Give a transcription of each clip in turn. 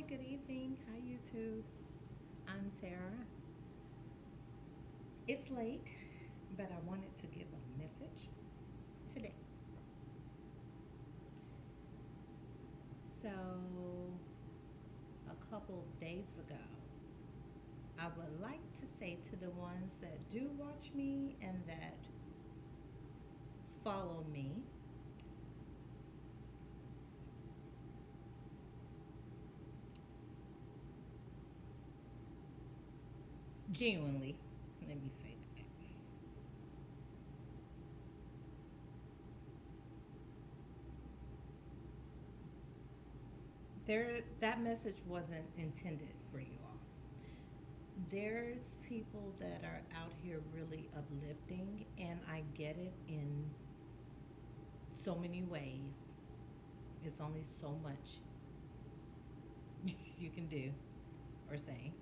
good evening. Hi, YouTube. I'm Sarah. It's late, but I wanted to give a message today. So, a couple of days ago, I would like to say to the ones that do watch me and that follow me, genuinely, let me say that. That message wasn't intended for you all. There's people that are out here really uplifting, and I get it in so many ways. It's only so much you can do or say.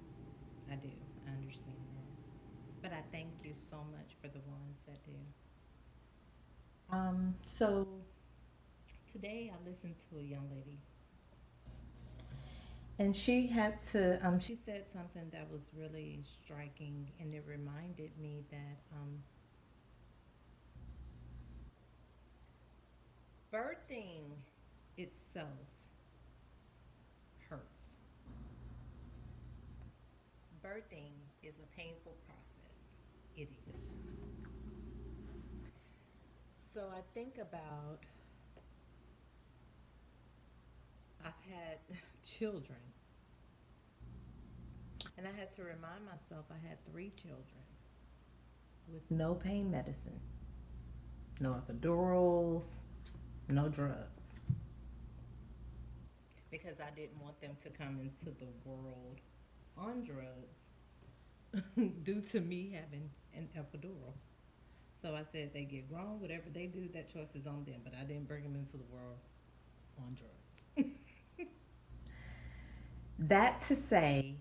I do. I understand that. But I thank you so much for the ones that do. So today I listened to a young lady, and she said something that was really striking, and it reminded me that birthing itself hurts. Birthing is a painful process. It is. So I think about I've had children, and I had to remind myself I had three children with no pain medicine, no epidurals, no drugs, because I didn't want them to come into the world on drugs due to me having an epidural. So I said they get grown, whatever they do, that choice is on them. But I didn't bring them into the world on drugs. That to say,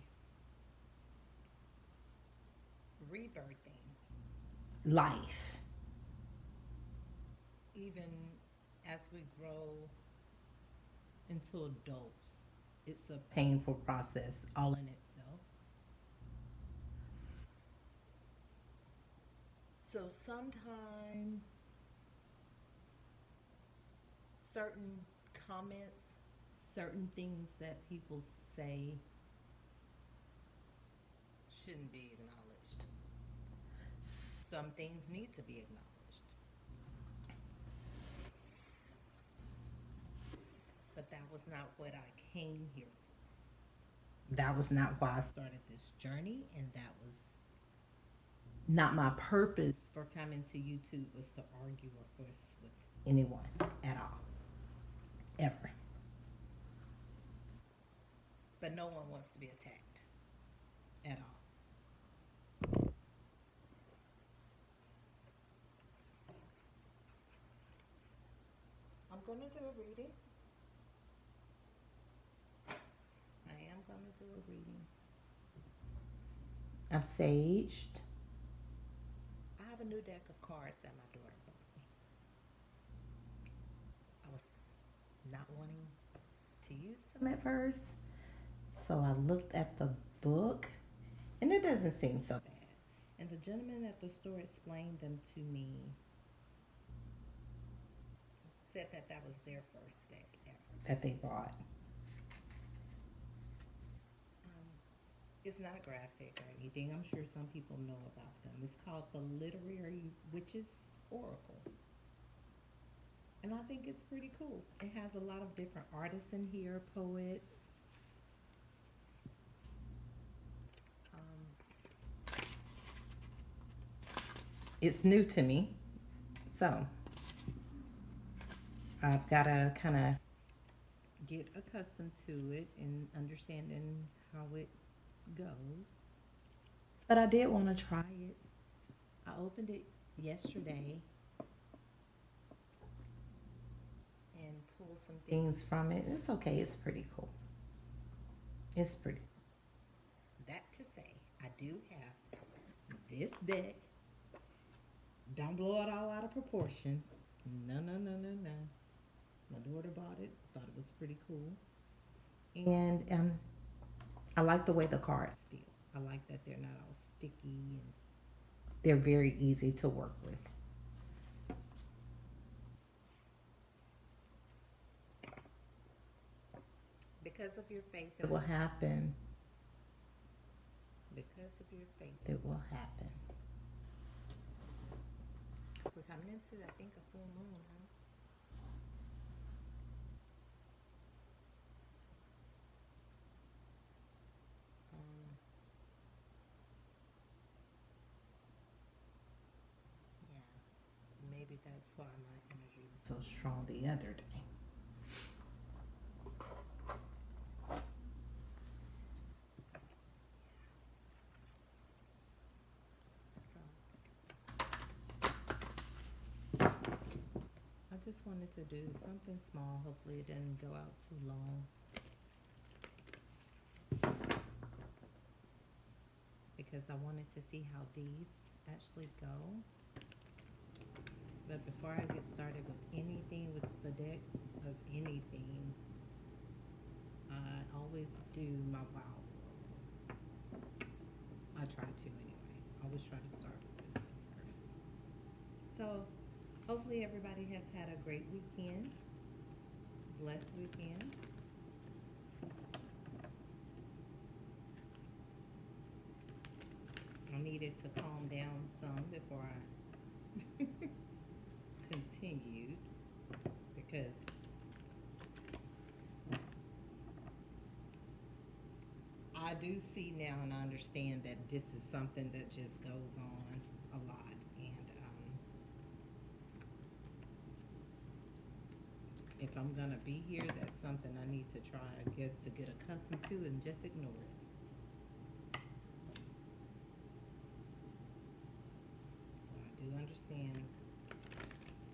rebirthing, life, even as we grow into adults, it's a painful process all in itself. So sometimes certain comments, certain things that people say shouldn't be acknowledged. Some things need to be acknowledged. But that was not what I came here for. That was not why I started this journey, and that was not my purpose for coming to YouTube was to argue or fuss with anyone at all, ever. But no one wants to be attacked at all. I'm gonna do a reading. I am gonna do a reading. I've saged. I have a new deck of cards that my daughter bought me. I was not wanting to use them at first, so I looked at the book, and it doesn't seem so bad. And the gentleman at the store explained them to me, said that that was their first deck ever that they bought. Um, it's not graphic or anything. I'm sure some people know about them. It's called the Literary Witches Oracle. And I think it's pretty cool. It has a lot of different artists in here, poets. It's new to me, so I've got to kind of get accustomed to it and understanding how it goes. But I did want to try it. I opened it yesterday and pulled some things from it. It's okay. It's pretty cool. It's pretty. That to say, I do have this deck. Don't blow it all out of proportion. No, no, no, no, no. My daughter bought it. Thought it was pretty cool. And I like the way the cards feel. I like that they're not all sticky and they're very easy to work with. Because of your faith, it will happen. Because of your faith, it will happen. We're coming into, I think, a full moon, huh? Um, yeah, maybe that's why my energy was so strong the other day. So I just wanted to do something small. Hopefully, it didn't go out too long because I wanted to see how these actually go. But before I get started with anything with the decks of anything, I always do my wow oracle. I try to anyway. I always try to start with this one first. So hopefully everybody has had a great weekend, blessed weekend. I needed to calm down some before I continued because I do see now and I understand that this is something that just goes on a lot. And if I'm going to be here, that's something I need to try, I guess, to get accustomed to and just ignore it. I do understand.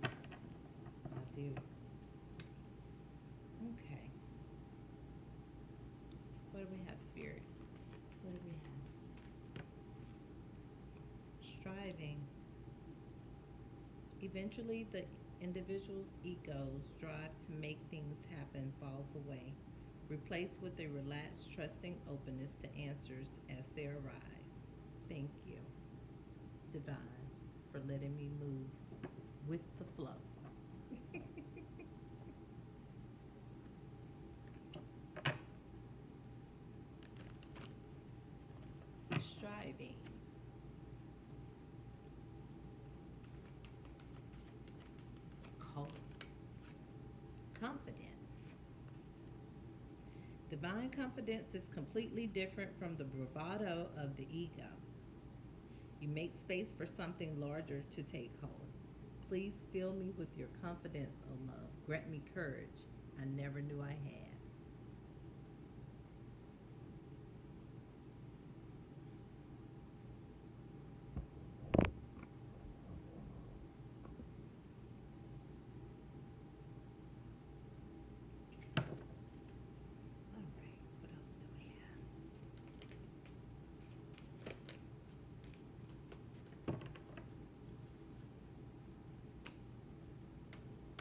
I do. Okay. What do we have, Spirit? What do we have? Striving. Eventually, the individual's ego's drive to make things happen falls away, replaced with a relaxed, trusting openness to answers as they arise. Thank you, Divine, for letting me move with the flow. Striving. Confidence. Divine confidence is completely different from the bravado of the ego. You make space for something larger to take hold. Please fill me with your confidence, O love. Grant me courage I never knew I had. All right, what else do we have?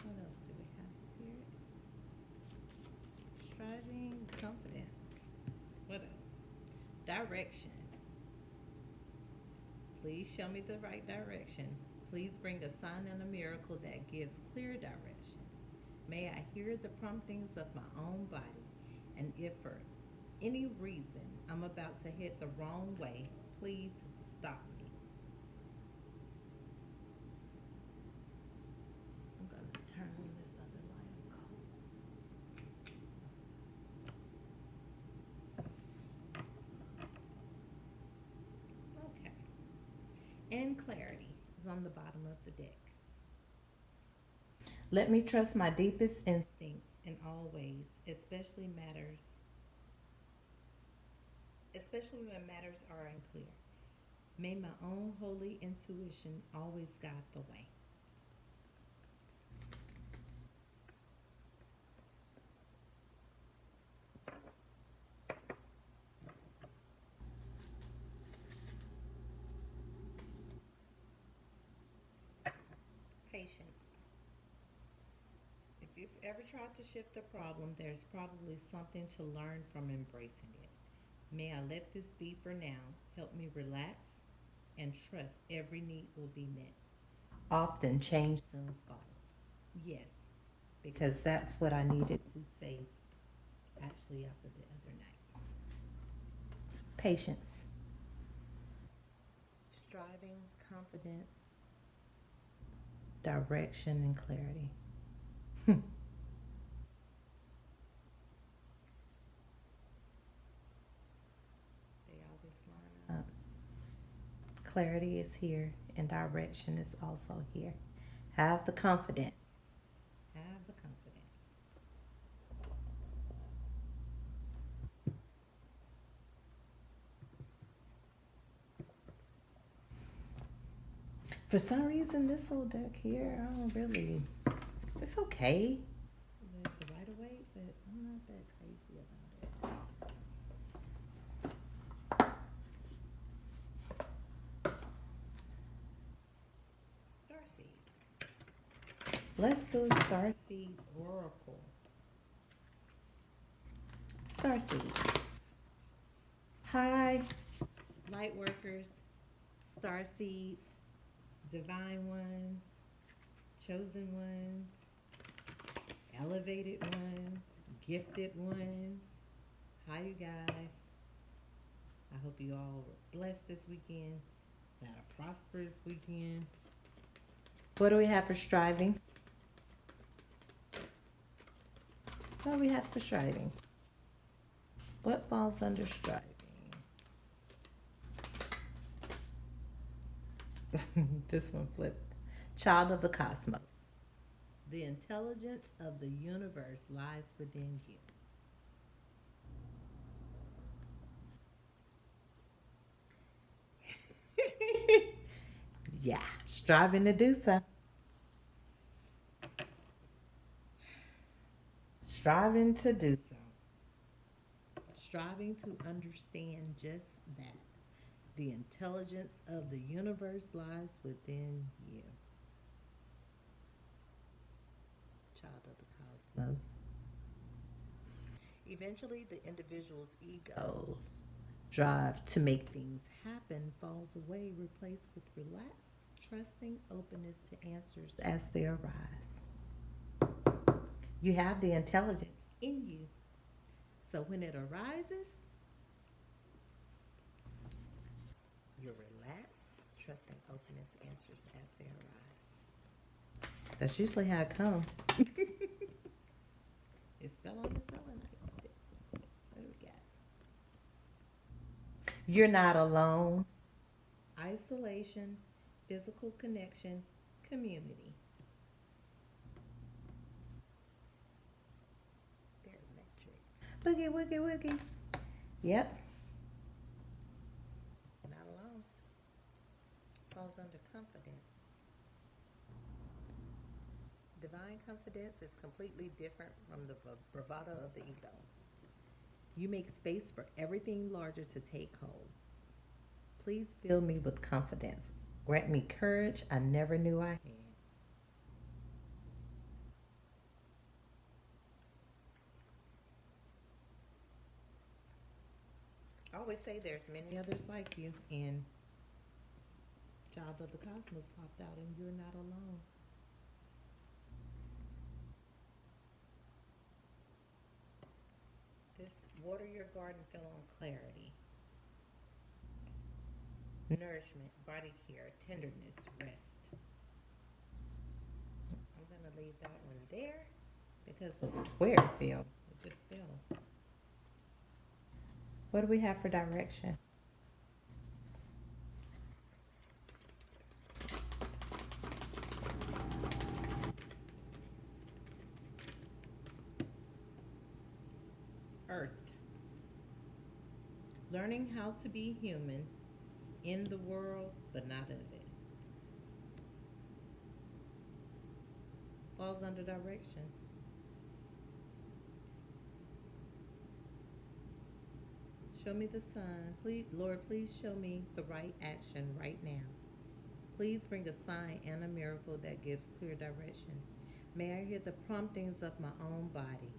What else do we have, Spirit? Striving, confidence. What else? Direction. Please show me the right direction. Please bring a sign and a miracle that gives clear direction. May I hear the promptings of my own body, and if for any reason I'm about to hit the wrong way, please stop me. I'm going to turn on this other light. I'm cold. Okay. And clarity is on the bottom of the deck. Let me trust my deepest instincts in all ways, especially when matters are unclear. May my own holy intuition always guide the way. Patience. If you've ever tried to shift a problem, there's probably something to learn from embracing it. May I let this be for now. Help me relax and trust every need will be met. Often change soon follows. Yes, because that's what I needed to say actually after the other night. Patience, striving, confidence, direction, and clarity. They always line up. Clarity is here and direction is also here. Have the confidence. Have the confidence. For some reason, this old deck here, I don't really. It's okay. The right of way, but I'm not that crazy about it. Starseed. Let's do a Starseed Oracle. Starseed. Hi, light workers, Starseeds, divine ones, chosen ones, elevated ones, gifted ones. Hi, you guys. I hope you all were blessed this weekend. Had a prosperous weekend. What do we have for striving? What do we have for striving? What falls under striving? This one flipped. Child of the cosmos. The intelligence of the universe lies within you. Yeah, striving to do so. Striving to do so. Striving to understand just that. The intelligence of the universe lies within you. Child of the cosmos. Eventually, the individual's ego drive to make things happen falls away, replaced with relaxed, trusting openness to answers as they arise. You have the intelligence in you. So when it arises, you're relaxed, trusting openness to answers as they arise. That's usually how it comes. It fell on the selenite stick. What do we got? You're not alone. Isolation, physical connection, community. Barometric. Boogie, woogie, woogie. Yep. Not alone. Falls under confidence. Divine confidence is completely different from the bravado of the ego. You make space for everything larger to take hold. Please fill me with confidence. Grant me courage I never knew I had. I always say there's many others like you, and Child of the Cosmos popped out, and you're not alone. This water your garden fill on clarity, nourishment, body care, tenderness, rest. I'm gonna leave that one there because of where it fell. It just fell. What do we have for direction? Earth. Learning how to be human in the world, but not of it. Falls under direction. Show me the sun. Please, Lord, please show me the right action right now. Please bring a sign and a miracle that gives clear direction. May I hear the promptings of my own body.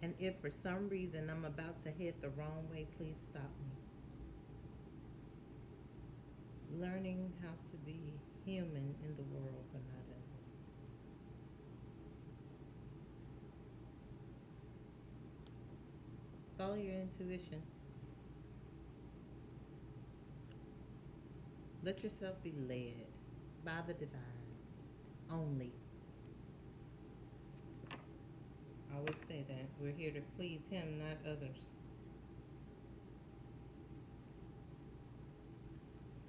And if for some reason I'm about to head the wrong way, please stop me. Learning how to be human in the world, but not in it. Follow your intuition. Let yourself be led by the divine only. I always say that we're here to please Him, not others.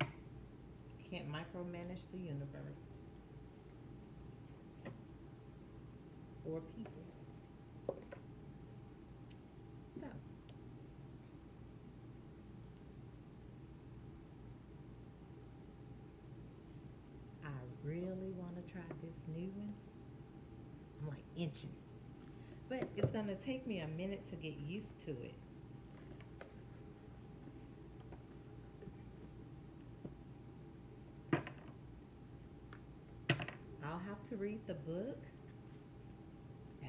You can't micromanage the universe or people. So, I really want to try this new one. I'm like inching. But it's going to take me a minute to get used to it. I'll have to read the book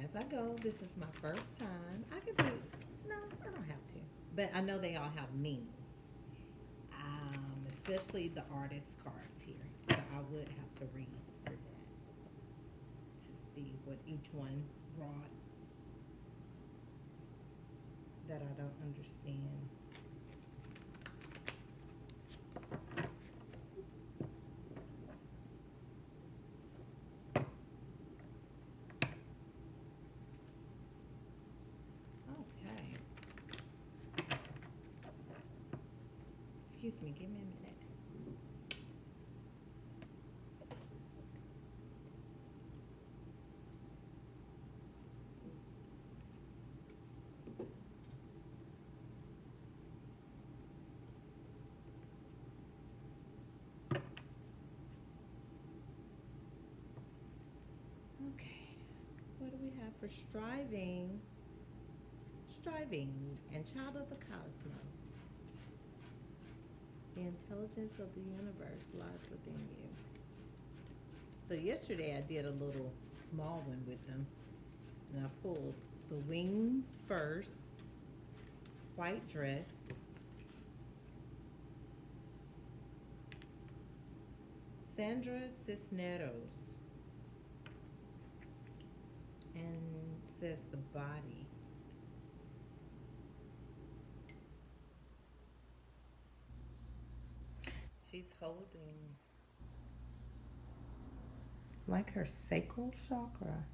as I go. This is my first time. I could do, no, I don't have to. But I know they all have meanings, especially the artist cards here. So I would have to read for that to see what each one brought that I don't understand. Okay. Excuse me, give me a minute. Okay. What do we have for striving? Striving and child of the cosmos. The intelligence of the universe lies within you. So yesterday I did a little small one with them. And I pulled the wings first, white dress, Sandra Cisneros, and says the body. She's holding like her sacral chakra.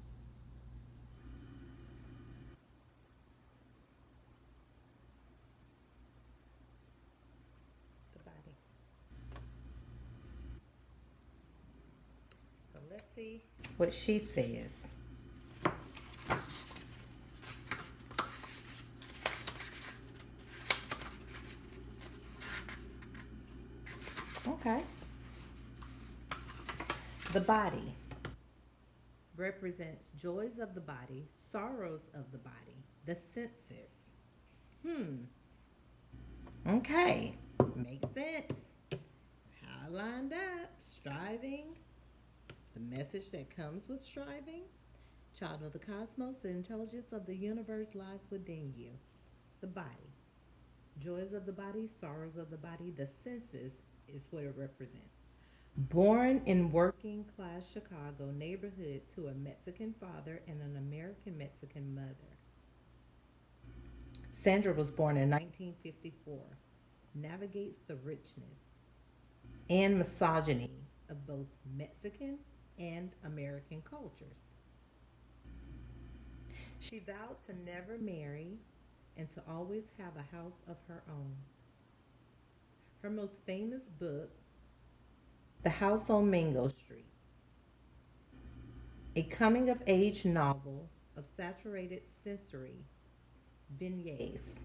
The body. So let's see what she says. Okay. The body represents joys of the body, sorrows of the body, the senses. Okay. Makes sense. How I lined up. Striving. The message that comes with striving. Child of the cosmos, the intelligence of the universe lies within you. The body. Joys of the body, sorrows of the body, the senses is what it represents. Born in working class Chicago neighborhood to a Mexican father and an American Mexican mother. Sandra was born in 1954. Navigates the richness and misogyny of both Mexican and American cultures. She vowed to never marry and to always have a house of her own. Her most famous book, The House on Mango Street, a coming of age novel of saturated sensory vignettes,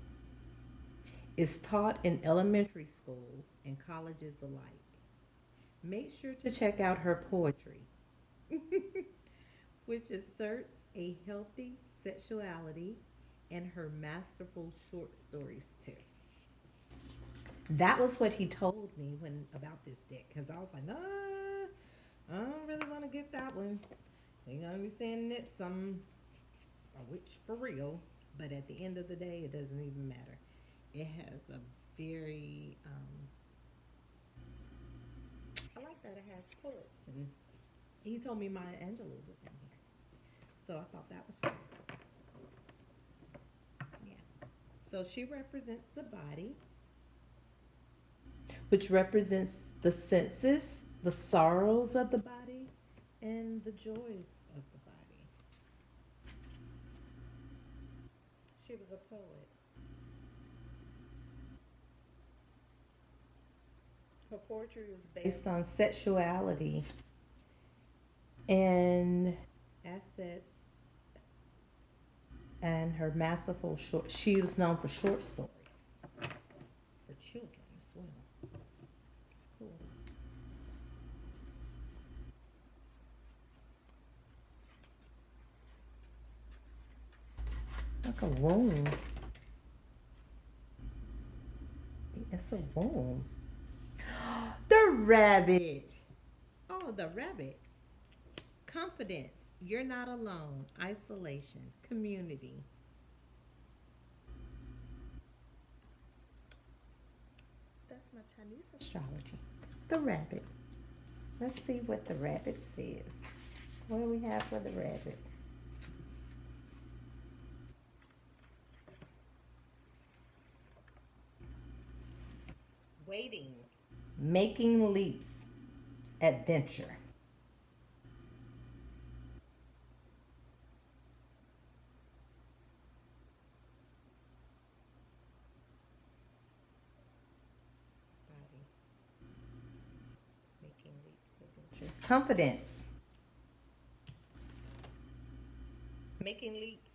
is taught in elementary schools and colleges alike. Make sure to check out her poetry, which asserts a healthy sexuality, and her masterful short stories too. That was what he told me when about this deck, because I was like, nah, I don't really want to get that one. They're gonna be saying that some a witch for real. But at the end of the day, it doesn't even matter. It has a very, I like that it has poets. And he told me Maya Angelou was in here. So I thought that was pretty cool. Yeah. So she represents the body, which represents the senses, the sorrows of the body, and the joys of the body. She was a poet. Her poetry was based on sexuality and assets, and her masterful short. She was known for short stories for children as well. It's cool. It's like a womb. It's a womb. The rabbit. Oh, the rabbit. Confidence. You're not alone. Isolation. Community. That's my Chinese astrology. The rabbit. Let's see what the rabbit says. What do we have for the rabbit? Waiting. Making leaps. Adventure. Body. Making leaps. Adventure. Confidence. Making leaps.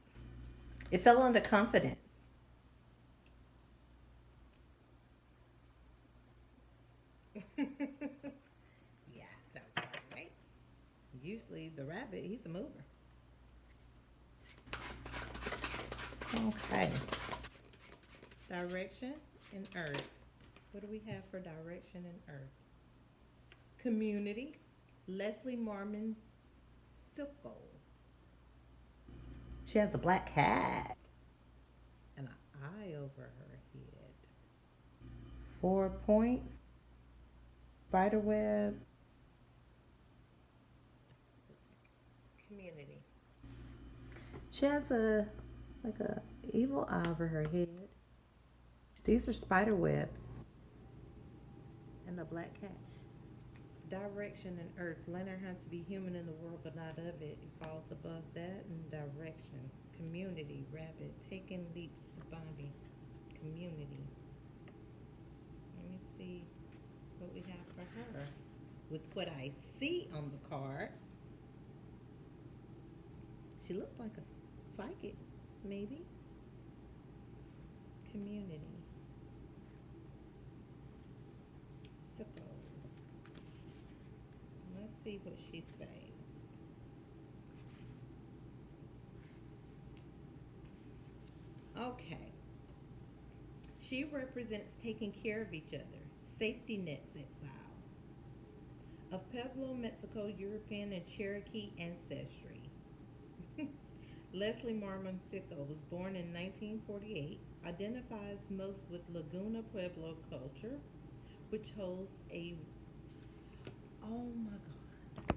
It fell under confidence. Yeah, sounds about right. Usually the rabbit, he's a mover. Okay. Direction and earth. What do we have for direction and earth? Community. Leslie Marmon Silko. She has a black hat and an eye over her head. 4 points. Spiderweb. Community. She has a like a evil eye over her head. These are spider webs and a black cat. Direction and earth. Learn how to be human in the world, but not of it. It falls above that. And direction. Community. Rabbit. Taking leaps to body. Community. Let me see what we have for her. With what I see on the card, she looks like a psychic, maybe. Community. Sicko. Let's see what she says. Okay. She represents taking care of each other. Safety nets exile. Of Pueblo, Mexico, European, and Cherokee ancestry. Leslie Marmon Sicko was born in 1948, identifies most with Laguna Pueblo culture, which holds a, oh my God.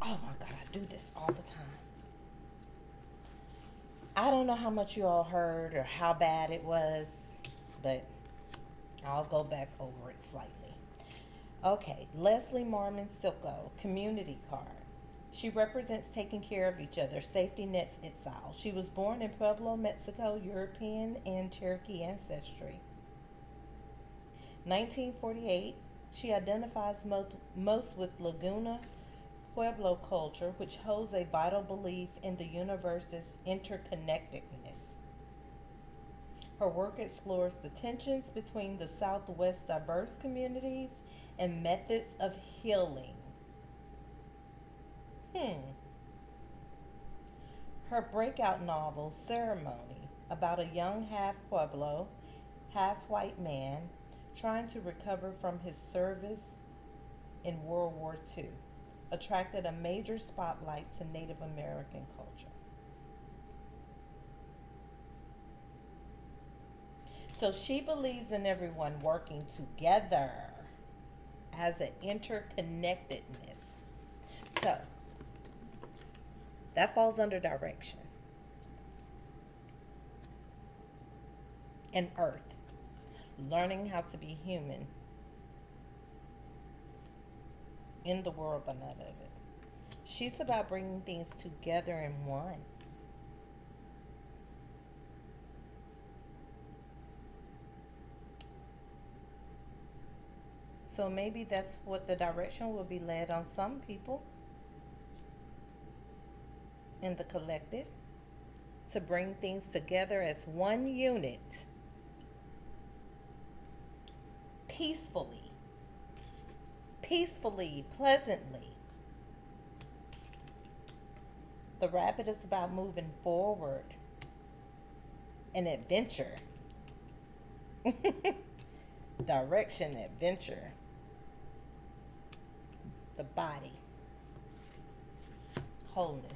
Oh my God, I do this all the time. I don't know how much you all heard or how bad it was, but I'll go back over it slightly. Okay, Leslie Marmon Silko, community card. She represents taking care of each other, safety nets exile. She was born in Pueblo, Mexico, European and Cherokee ancestry. 1948, she identifies most with Laguna Pueblo culture, which holds a vital belief in the universe's interconnectedness. Her work explores the tensions between the Southwest's diverse communities and methods of healing. Hmm. Her breakout novel, Ceremony, about a young half Pueblo, half white man trying to recover from his service in World War II. attracted a major spotlight to Native American culture. So she believes in everyone working together as an interconnectedness. So that falls under direction and earth, learning how to be human in the world but not of it. She's about bringing things together in one. So maybe that's what the direction will be led on some people in the collective, to bring things together as one unit peacefully, pleasantly. The rabbit is about moving forward, an adventure, direction, adventure. The body, wholeness.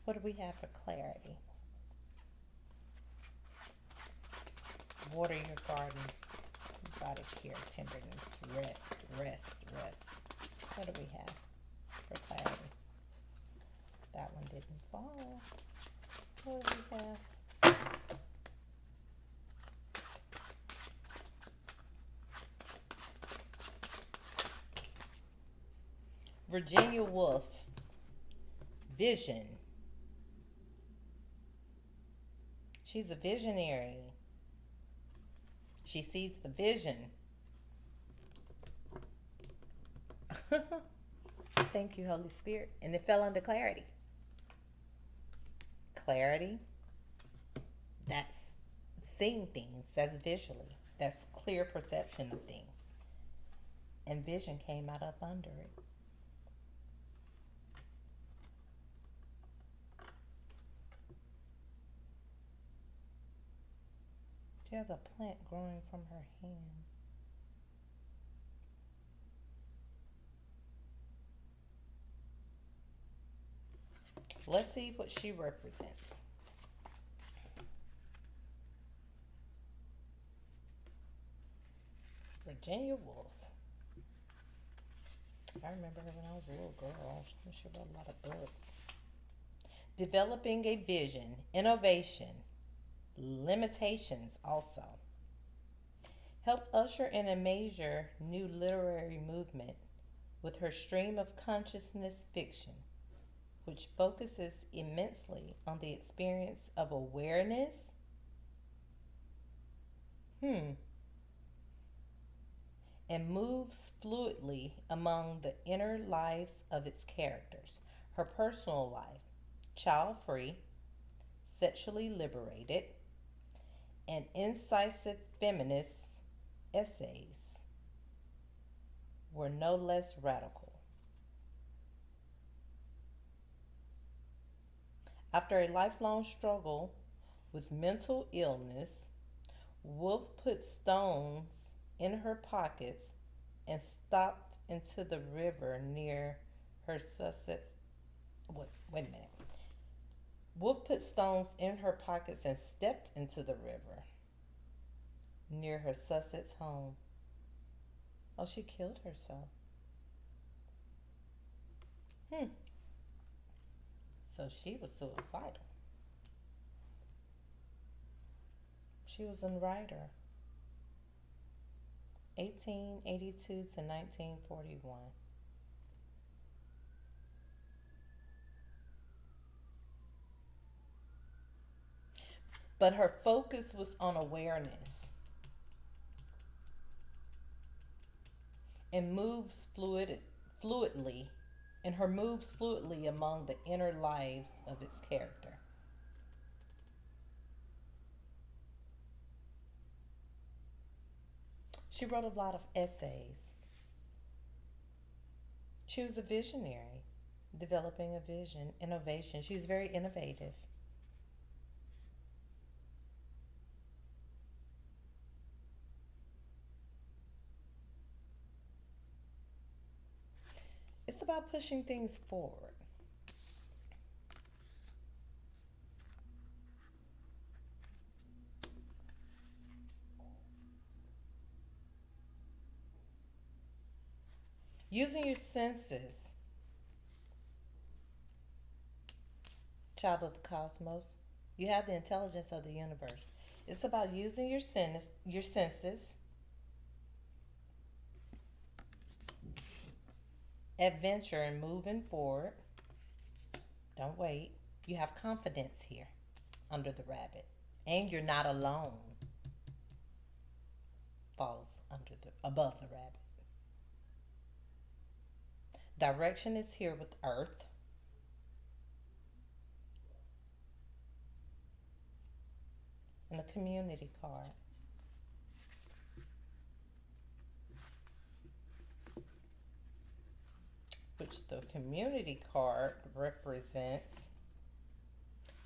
What do we have for clarity? Water your garden, body care, tenderness, rest, rest, rest. What do we have for clarity? That one didn't fall. What do we have? Virginia Woolf, vision. She's a visionary. She sees the vision. Thank you, Holy Spirit. And it fell under clarity. Clarity, that's seeing things, that's visually, that's clear perception of things. And vision came out up under it. There's a plant growing from her hand. Let's see what she represents. Virginia Woolf. I remember her when I was a little girl. She wrote a lot of books. Developing a vision, innovation, limitations also. Helped usher in a major new literary movement with her stream of consciousness fiction, which focuses immensely on the experience of awareness, and moves fluidly among the inner lives of its characters. Her personal life, child free, sexually liberated, and incisive feminist essays were no less radical. After a lifelong struggle with mental illness, Woolf put stones in her pockets and stopped into the river near her Sussex. Wait a minute. Woolf put stones in her pockets and stepped into the river near her Sussex home. Oh, she killed herself. So she was suicidal. She was a writer. 1882 to 1941. But her focus was on awareness and fluidly, and her moves fluidly among the inner lives of its character. She wrote a lot of essays. She was a visionary, developing a vision, innovation. She was very innovative. about pushing things forward. Using your senses, child of the cosmos. You have the intelligence of the universe. It's about using your senses, adventure, and moving forward. Don't wait. You have confidence here under the rabbit. And you're not alone. Falls under the above the rabbit. Direction is here with Earth. And the community card. Which the community card represents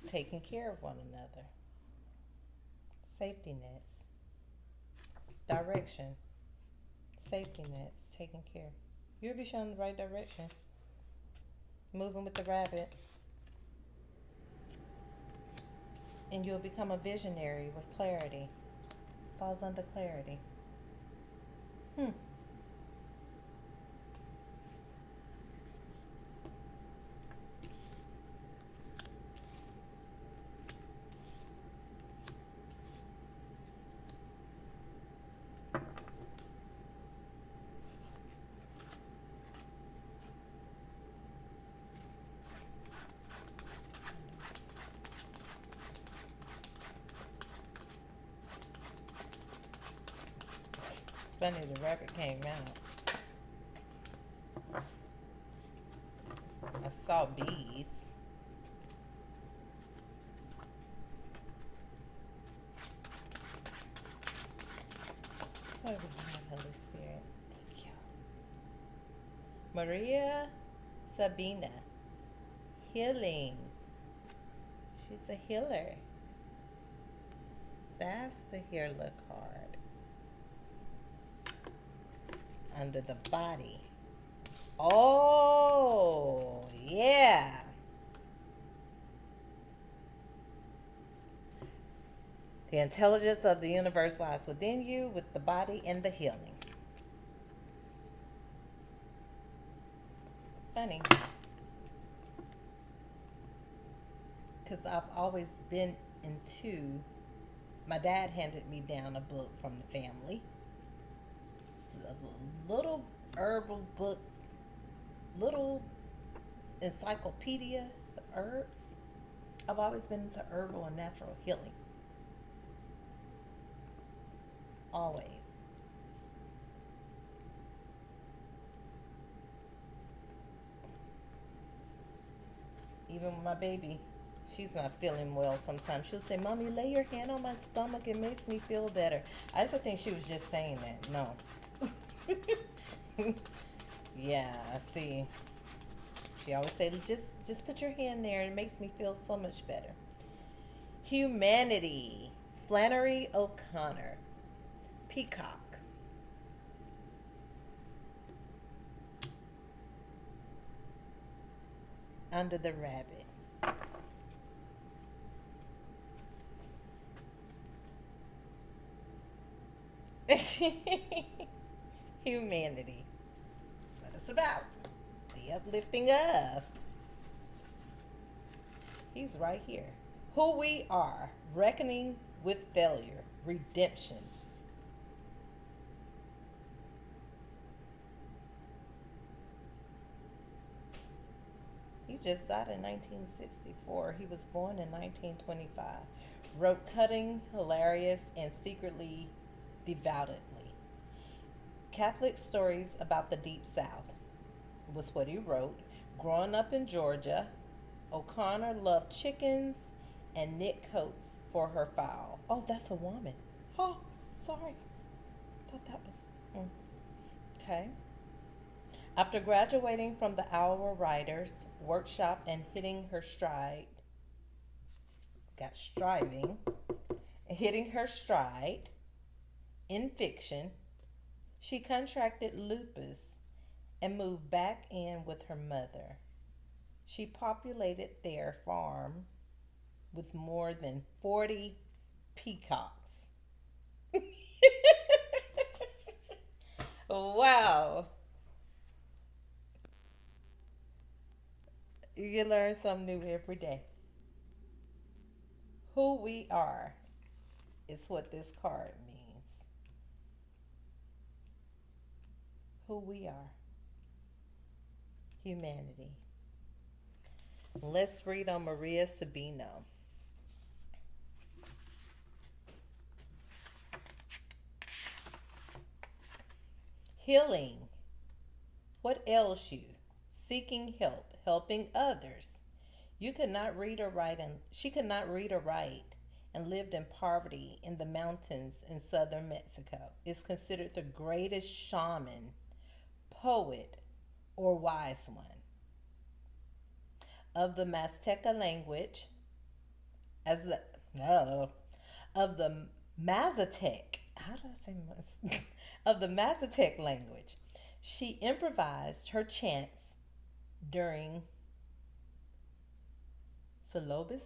taking care of one another. Safety nets. Direction. Safety nets. Taking care. You'll be shown the right direction. Moving with the rabbit. And you'll become a visionary with clarity. Falls under clarity. Funny, the rabbit came out. I saw bees. What do we have, Holy Spirit? Thank you. Maria Sabina. Healing. She's a healer. That's the healer card. Under the body. Oh, yeah. The intelligence of the universe lies within you with the body and the healing. Funny. Because I've always been into, my dad handed me down a book from the family. It's a little herbal book, little encyclopedia of herbs. I've always been into herbal and natural healing. Always. Even with my baby, she's not feeling well sometimes. She'll say, Mommy, lay your hand on my stomach. It makes me feel better. I used to think she was just saying that. No. Yeah, see. She always say, just put your hand there. It makes me feel so much better. Humanity. Flannery O'Connor. Peacock. Under the rabbit. Humanity. That's what it's about. The uplifting of. He's right here. Who we are. Reckoning with failure. Redemption. He just died in 1964. He was born in 1925. Wrote cutting, hilarious, and secretly devoutedly. Catholic stories about the Deep South was what he wrote. Growing up in Georgia, O'Connor loved chickens and knit coats for her fowl. Oh, that's a woman. Oh, sorry. Thought that was. Okay. After graduating from the Iowa Writers Workshop and hitting her stride, got striving, hitting her stride in fiction, she contracted lupus and moved back in with her mother. She populated their farm with more than 40 peacocks. Wow. You learn something new every day. Who we are is what this card means. Who we are. Humanity. Let's read on Maria Sabino. Healing. What ails you? Seeking help, helping others. You could not read or write, and she could not read or write, and lived in poverty in the mountains in southern Mexico. Is considered the greatest shaman, poet, or wise one of the Mazteca language, as the no of the Mazatec. How do I say of the Mazatec language? She improvised her chants during syllabus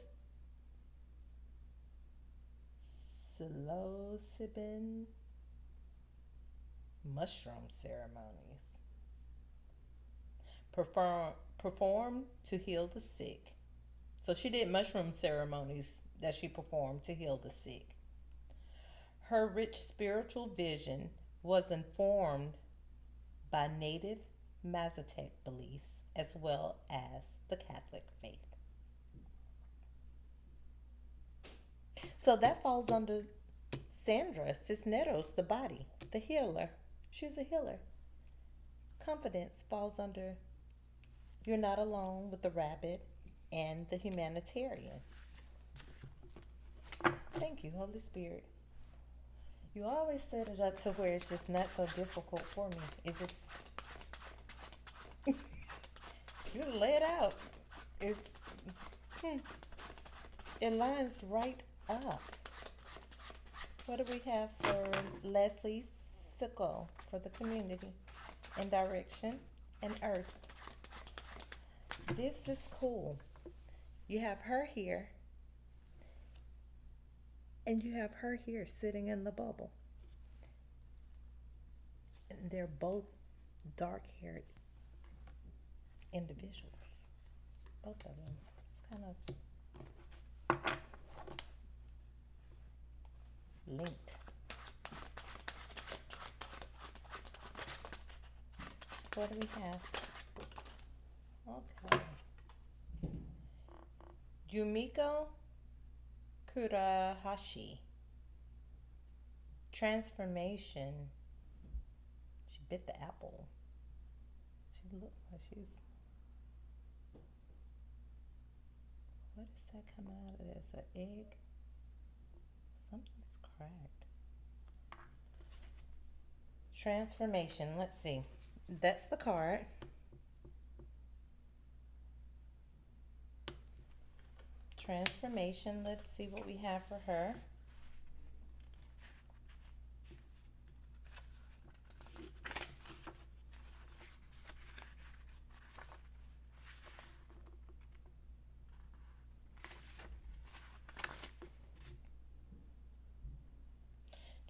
psilocybin mushroom ceremonies performed to heal the sick. So she did mushroom ceremonies that she performed to heal the sick. Her rich spiritual vision was informed by native Mazatec beliefs as well as the Catholic faith. So that falls under Sandra Cisneros, the body, the healer. She's a healer. Confidence falls under You're Not Alone with the Rabbit and the Humanitarian. Thank you, Holy Spirit. You always set it up to where it's just not so difficult for me. It just you lay it out. It's it lines right up. What do we have for Leslie Sickle for the community and direction and earth? This is cool. You have her here, and you have her here sitting in the bubble. And they're both dark haired individuals. Both of them. It's kind of linked. What do we have? Okay. Yumiko Kurahashi. Transformation. She bit the apple. She looks like she's. What is that coming out of this? An egg? Something's cracked. Transformation. Let's see. That's the card. Transformation. Let's see what we have for her.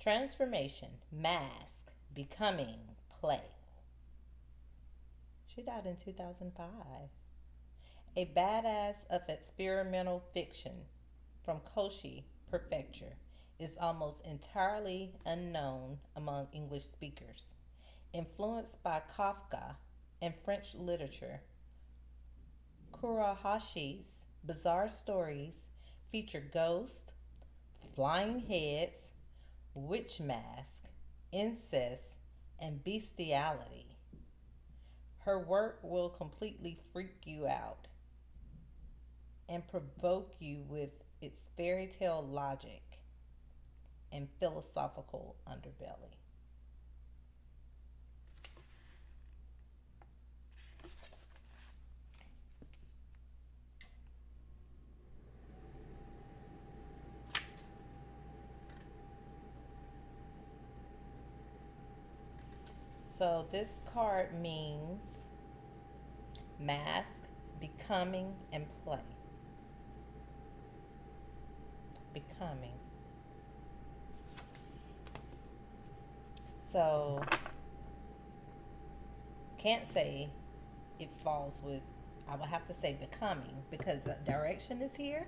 Transformation, mask, becoming, play. She died in 2005. A badass of experimental fiction from Kochi Prefecture is almost entirely unknown among English speakers. Influenced by Kafka and French literature, Kurahashi's bizarre stories feature ghosts, flying heads, witch mask, incest, and bestiality. Her work will completely freak you out and provoke you with its fairy tale logic and philosophical underbelly. So this card means mask, becoming, and play. Becoming. So can't say it falls with, I would have to say becoming, because the direction is here.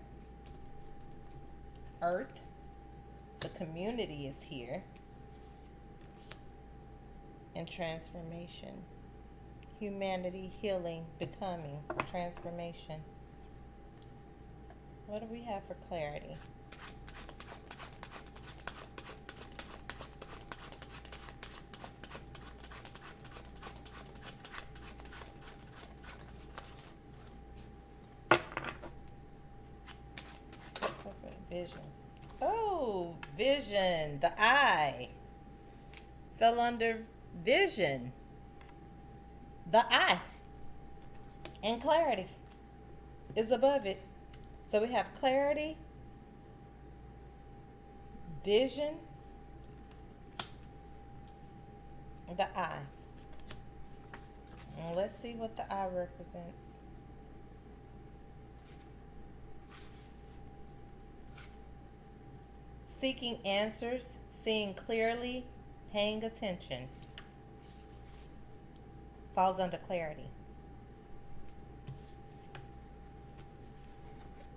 Earth, the community is here, and transformation. Humanity, healing, becoming, transformation. What do we have for clarity? Vision. Oh, vision. The eye fell under vision. The eye and clarity is above it. So we have clarity, vision, the eye. And let's see what the eye represents. Seeking answers, seeing clearly, paying attention. Falls under clarity.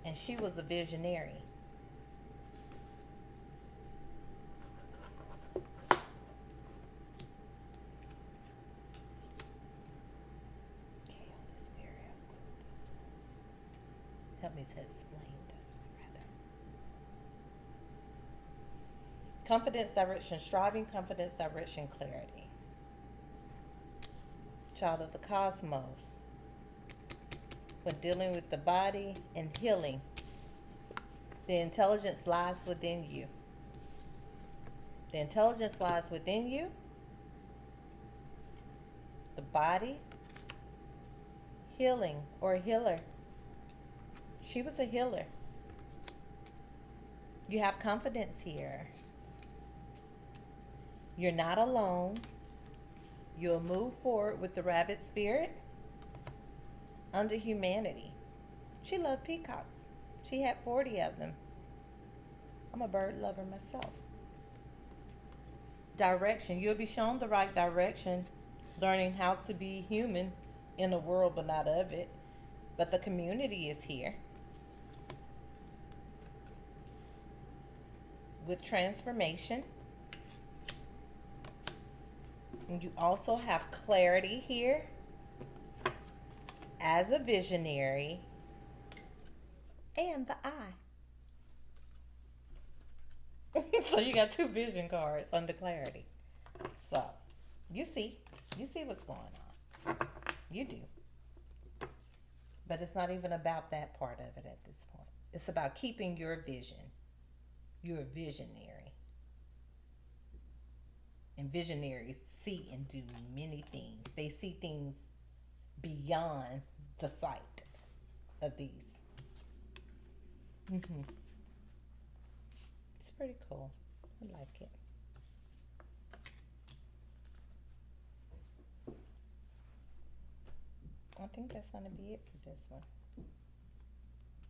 And she was a visionary. Help me to explain this one rather. Confidence, direction, striving, confidence, direction, clarity. Child of the cosmos. When dealing with the body and healing, the intelligence lies within you. The intelligence lies within you. The body, healing or healer. She was a healer. You have confidence here. You're not alone. You'll move forward with the rabbit spirit under humanity. She loved peacocks. She had 40 of them. I'm a bird lover myself. Direction. You'll be shown the right direction, learning how to be human in a world but not of it. But the community is here. With transformation. And you also have clarity here as a visionary and the eye. So you got two vision cards under clarity. So you see what's going on. You do. But it's not even about that part of it at this point. It's about keeping your vision. You're a visionary. And visionaries see and do many things. They see things beyond the sight of these. It's pretty cool. I like it. I think that's going to be it for this one.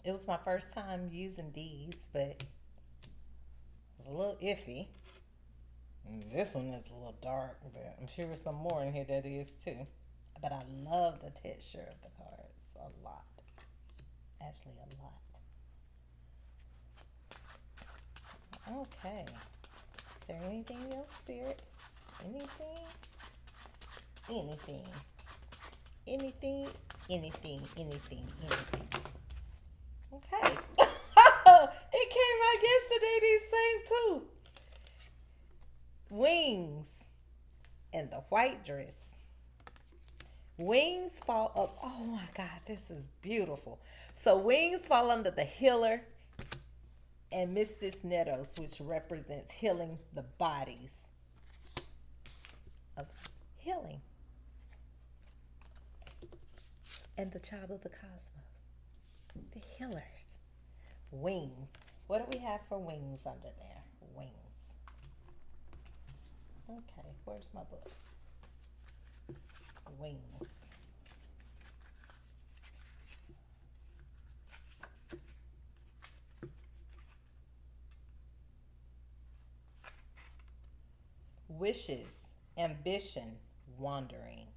It was my first time using these, but it was a little iffy. And this one is a little dark, but I'm sure there's some more in here that is too. But I love the texture of the cards a lot. Actually, a lot. Okay. Is there anything else, Spirit? Anything? Anything. Anything, anything, anything, anything. Okay. It came out yesterday, these same two. Wings and the white dress. Wings fall up. Oh my God, this is beautiful. So wings fall under the healer and Miss Cisneros, which represents healing the bodies of healing. And the child of the cosmos, the healers. Wings. What do we have for wings under there? Wings. Okay, where's my book? Wings. Wishes, ambition, wandering.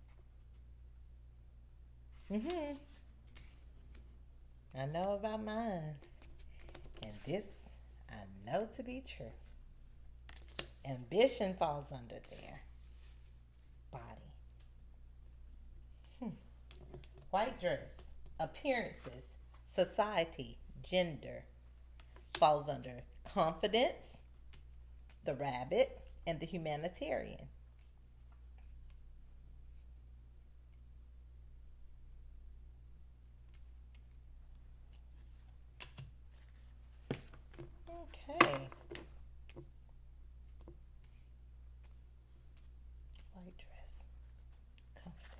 Mm-hmm. I know about mine. And this I know to be true. Ambition falls under there. Body. White dress. Appearances. Society. Gender. Falls under confidence, the rabbit, and the humanitarian. Okay. White dress. Confidence.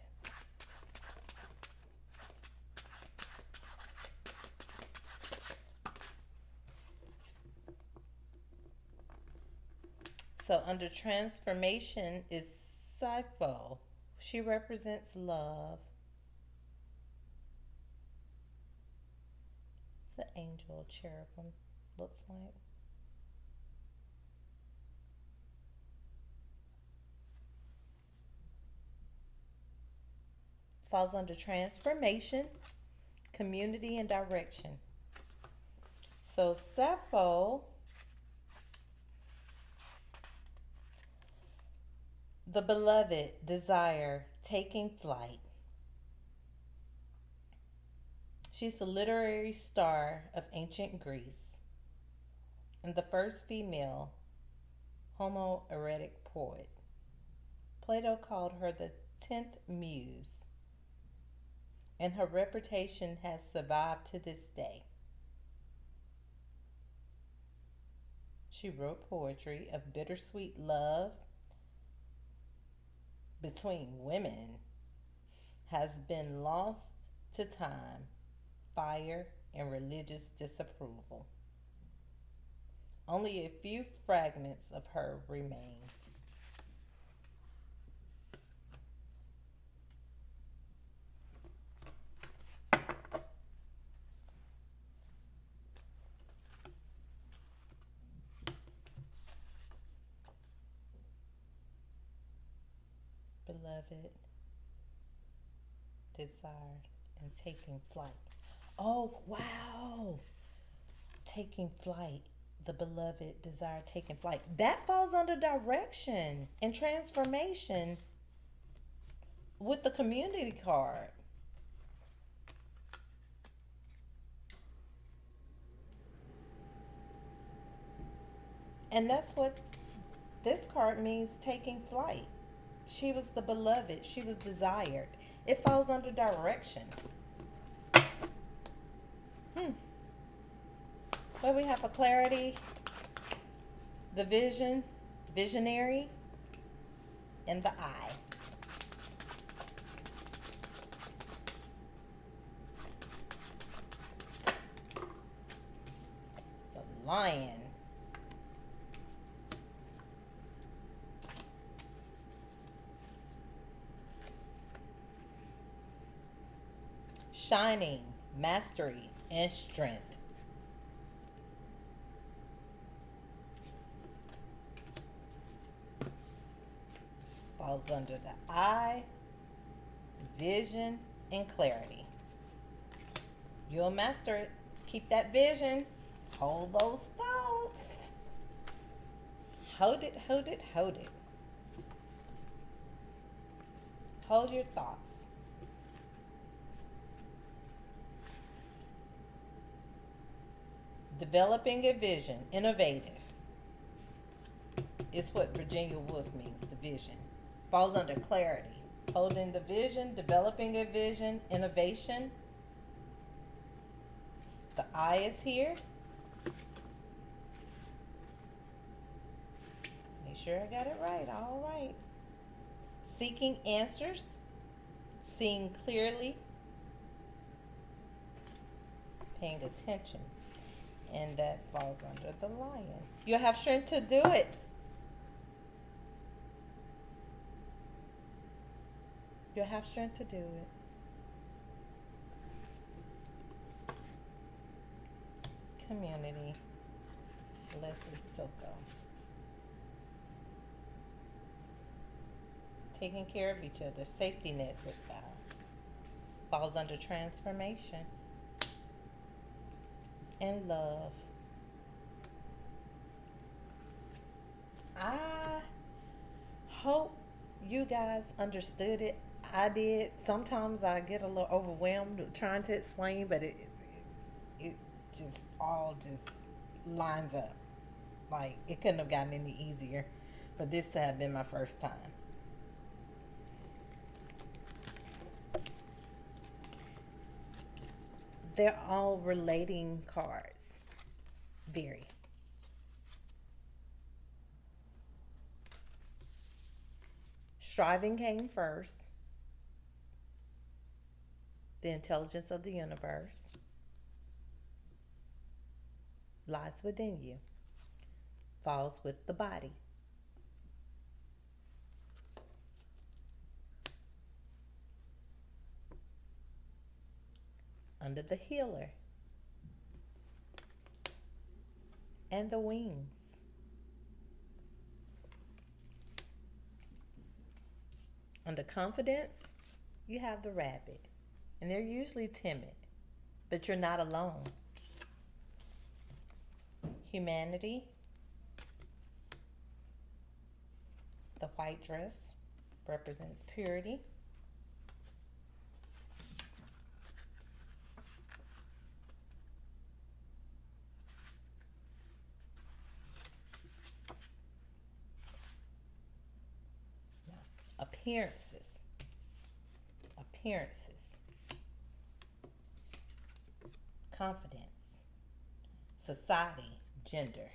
So under transformation is Sappho. She represents love. It's an angel, cherubim, looks like. Falls under transformation, community, and direction. So Sappho, the beloved, desire, taking flight. She's the literary star of ancient Greece and the first female homoerotic poet. Plato called her the 10th muse, and her reputation has survived to this day. She wrote poetry of bittersweet love between women, has been lost to time, fire, and religious disapproval. Only a few fragments of her remain. Beloved, desired, and taking flight. Oh, wow! Taking flight. The beloved, desire, taking flight. That falls under direction and transformation with the community card. And that's what this card means, taking flight. She was the beloved. She was desired. It falls under direction. Hmm. What we have for clarity, the vision, visionary, and the eye. The lion. Shining, mastery, and strength. Falls under the eye, vision, and clarity. You'll master it. Keep that vision. Hold those thoughts. Hold it, hold it, hold it. Hold your thoughts. Developing a vision, innovative, is what Virginia Woolf means, the vision. Falls under clarity. Holding the vision, developing a vision, innovation. The I is here. Make sure I got it right. All right. Seeking answers, seeing clearly, paying attention. And that falls under the lion. You'll have strength to do it. You'll have strength to do it. Community. Leslie Silko. Taking care of each other. Safety nets itself. Falls under transformation and love. I hope you guys understood it. I did. Sometimes I get a little overwhelmed trying to explain, but it just all just lines up. Like it couldn't have gotten any easier for this to have been my first time. They're all relating cards. Very. Striving came first. The intelligence of the universe lies within you. Falls with the body. Under the healer. And the wings. Under confidence, you have the rabbit. And they're usually timid, but you're not alone. Humanity, the white dress represents purity. Now, appearances. Appearances. Confidence. Society, gender.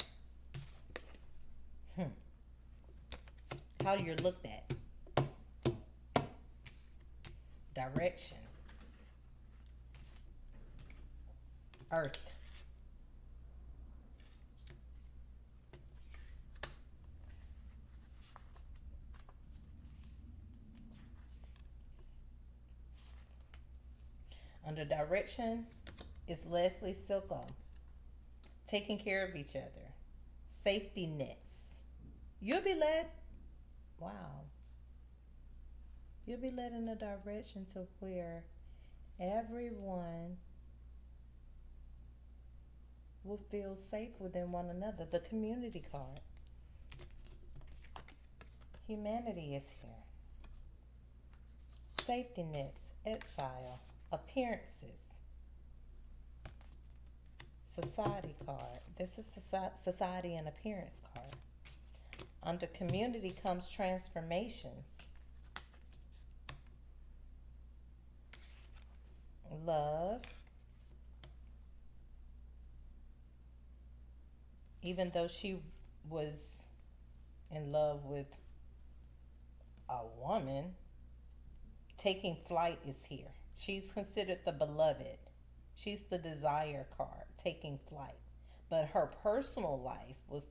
How you're looked at. Direction. Earth. Under direction is Leslie Silko. Taking care of each other. Safety nets. You'll be led, wow. You'll be led in a direction to where everyone will feel safe within one another. The community card. Humanity is here. Safety nets, exile, appearances. Society card. This is the society and appearance card. Under community comes transformation. Love. Even though she was in love with a woman, taking flight is here. She's considered the beloved. She's the desire card, taking flight. But her personal life was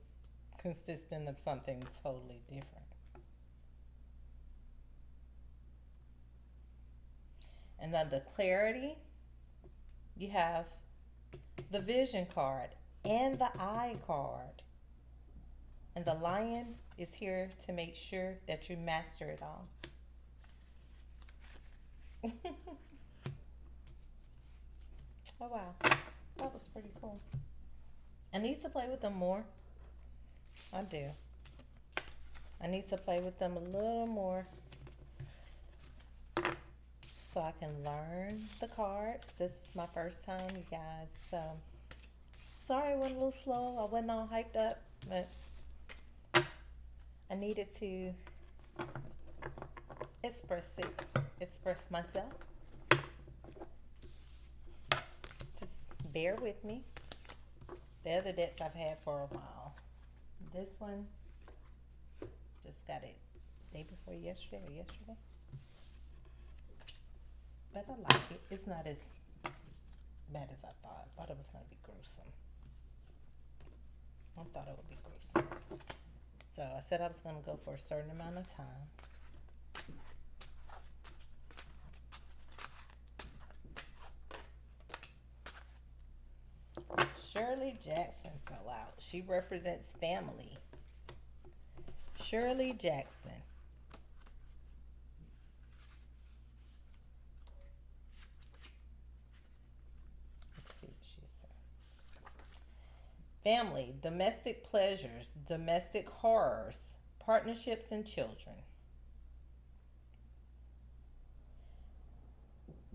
consistent of something totally different. And under clarity, you have the vision card and the eye card. And the lion is here to make sure that you master it all. Oh wow, that was pretty cool. I need to play with them more. I do. I need to play with them a little more so I can learn the cards. This is my first time, you guys. So sorry I went a little slow. I wasn't all hyped up, but I needed to express myself. Just bear with me. The other decks I've had for a while. This one, just got it day before yesterday or yesterday. But I like it. It's not as bad as I thought. I thought it was going to be gruesome. I thought it would be gruesome. So I said I was going to go for a certain amount of time. Shirley Jackson fell out. She represents family. Shirley Jackson. Let's see what she said. Family, domestic pleasures, domestic horrors, partnerships, and children.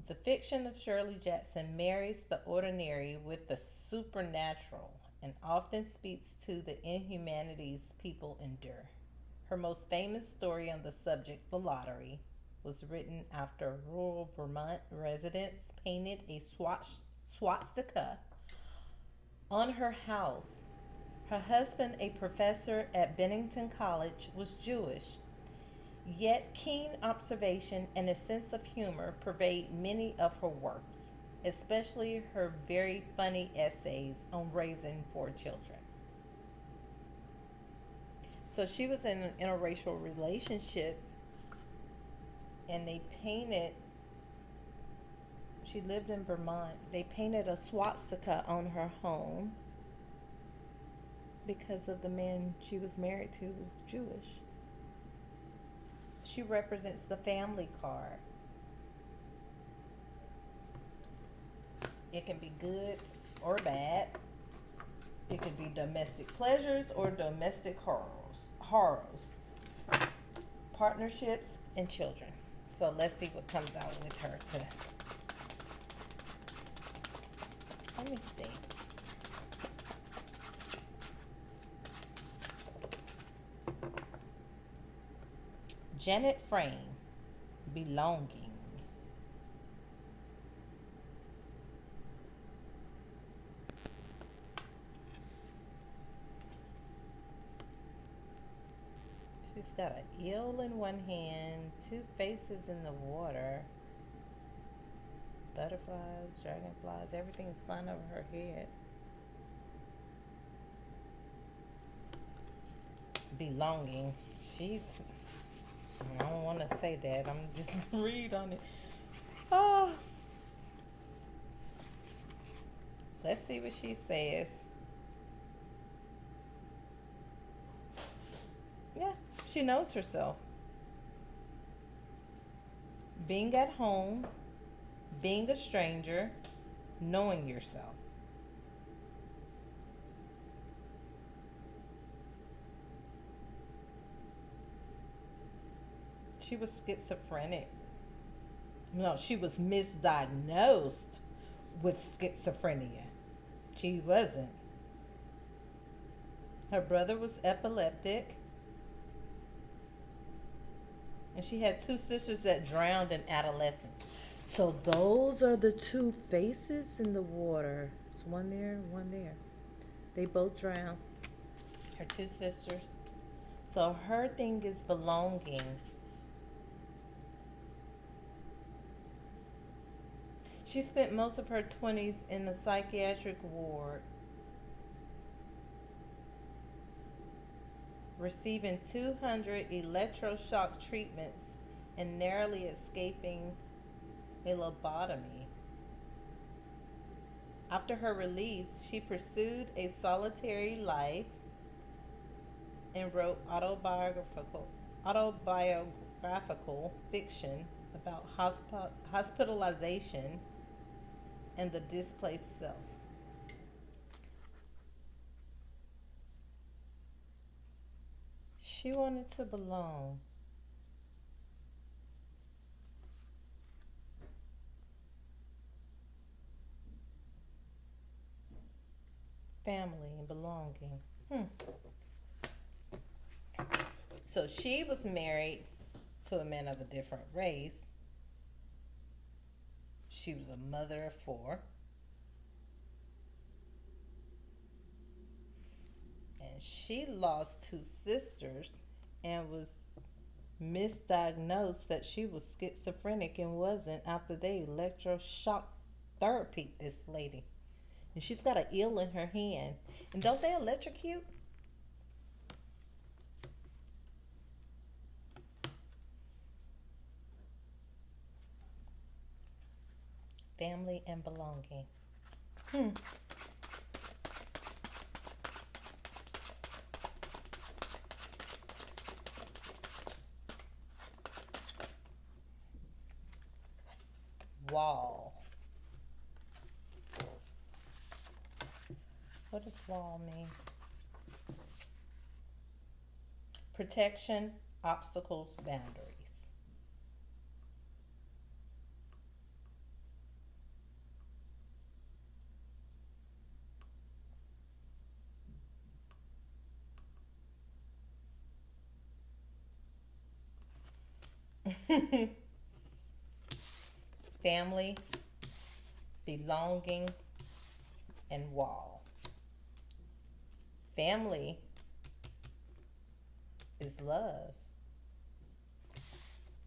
The fiction of Shirley Jackson marries the ordinary with the supernatural and often speaks to the inhumanities people endure. Her most famous story on the subject, The Lottery, was written after rural Vermont residents painted a swastika on her house. Her husband, a professor at Bennington College, was Jewish. Yet keen observation and a sense of humor pervade many of her works, especially her very funny essays on raising four children. So she was in an interracial relationship and they painted, she lived in Vermont, they painted a swastika on her home because of the man she was married to was Jewish. She represents the family card. It can be good or bad. It could be domestic pleasures or domestic horrors, partnerships, and children. So let's see what comes out with her today. Let me see. Janet Frame, belonging. She's got an eel in one hand, two faces in the water, butterflies, dragonflies, everything's flying over her head. Belonging. I don't want to say that. I'm just read on it. Oh. Let's see what she says. Yeah, she knows herself. Being at home, being a stranger, knowing yourself. She was schizophrenic. No, she was misdiagnosed with schizophrenia. She wasn't. Her brother was epileptic. And she had two sisters that drowned in adolescence. So those are the two faces in the water. It's one there, one there. They both drowned. Her two sisters. So her thing is belonging. She spent most of her 20s in the psychiatric ward, receiving 200 electroshock treatments and narrowly escaping a lobotomy. After her release, she pursued a solitary life and wrote autobiographical fiction about hospitalization and the displaced self. She wanted to belong. Family and belonging. So she was married to a man of a different race. She was a mother of four. And she lost two sisters and was misdiagnosed that she was schizophrenic and wasn't after they electroshock therapy this lady. And she's got an eel in her hand. And don't they electrocute? Family and belonging. Wall. What does wall mean? Protection, obstacles, boundaries. Family, belonging, and wall. Family is love.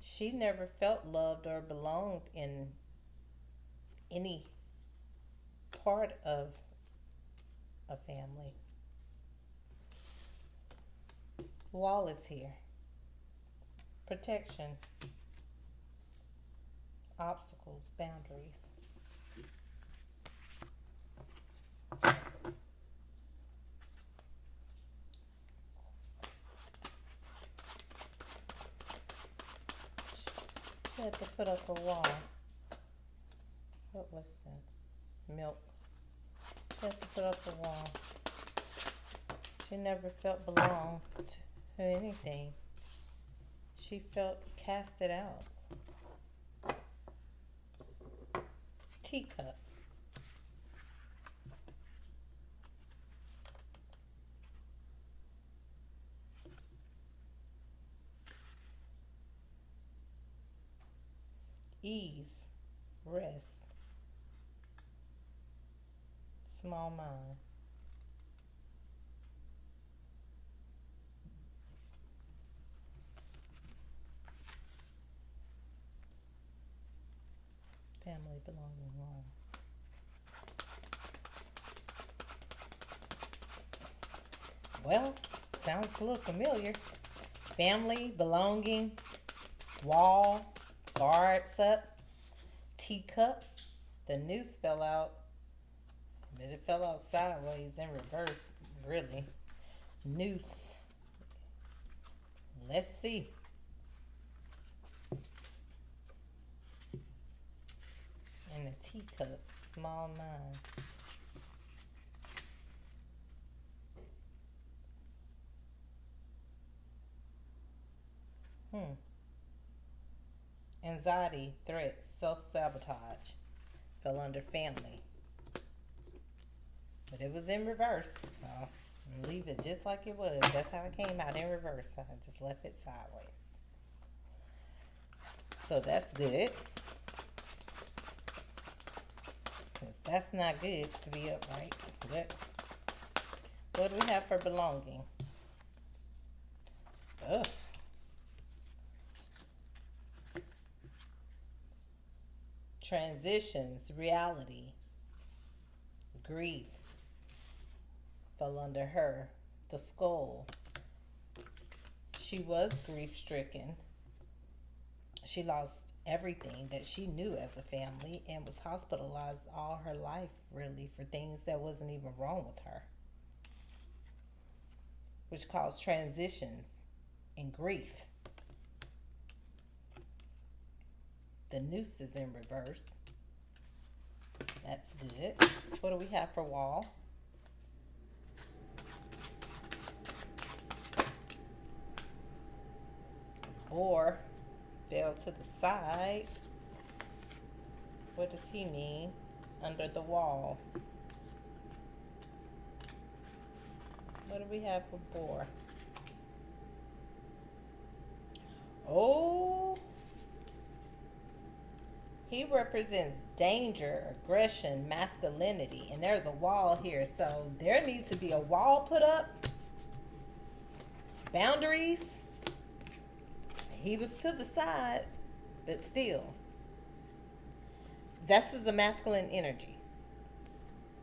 She never felt loved or belonged in any part of a family. Wall is here. Protection, obstacles, boundaries. She had to put up a wall. What was that? Milk. She had to put up a wall. She never felt belonged to anything. She felt casted out. Teacup. Ease, rest, small mind. Family, belonging, home. Well, sounds a little familiar. Family, belonging, wall, guards up, teacup. The noose fell out, but it fell out sideways in reverse, really. Noose. Let's see. And the teacup, small mind. Anxiety, threats, self-sabotage fell under family. But it was in reverse. So leave it just like it was. That's how it came out, in reverse. I just left it sideways. So that's good. Because that's not good to be upright. But what do we have for belonging? Ugh. Transitions, reality, grief fell under her. The skull. She was grief stricken. She lost everything that she knew as a family and was hospitalized all her life, really, for things that wasn't even wrong with her, which caused transitions and grief. The noose is in reverse. That's good. What do we have for wall? Or fell to the side. What does he mean? Under the wall. What do we have for boar? Oh, he represents danger, aggression, masculinity. And there's a wall here. So there needs to be a wall put up. Boundaries. He was to the side, but still. This is a masculine energy.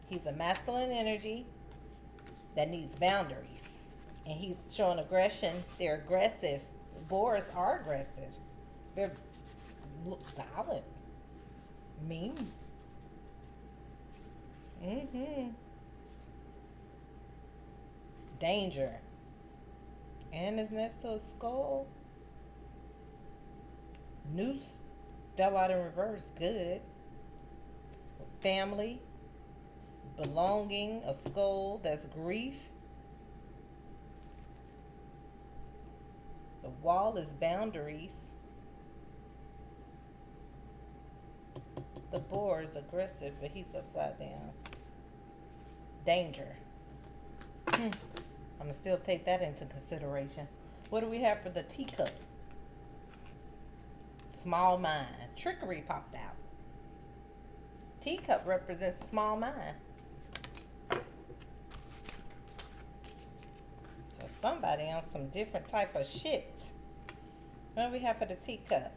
He's a masculine energy that needs boundaries. And he's showing aggression. They're aggressive. Boars are aggressive. They're violent. Mean. Danger. And is next to a skull. Noose fell out in reverse. Good. family, belonging, a skull, that's grief. The wall is boundaries. The boar is aggressive, but he's upside down. Danger. I'm going to still take that into consideration. What do we have for the teacup? Small mind. Trickery popped out. Teacup represents small mind. So somebody on some different type of shit. What do we have for the teacup?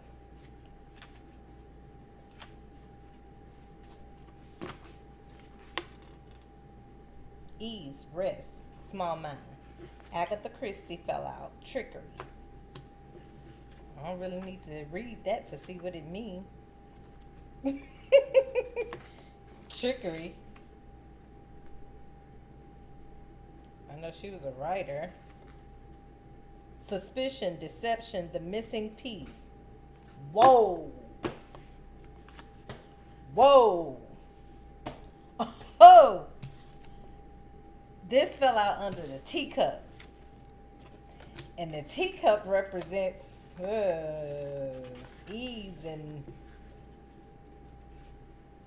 Ease, rest, small mind. Agatha Christie fell out. Trickery. I don't really need to read that to see what it means. Trickery. I know she was a writer. Suspicion, deception, the missing piece. Whoa. Whoa. Oh. This fell out under the teacup. And the teacup represents ease and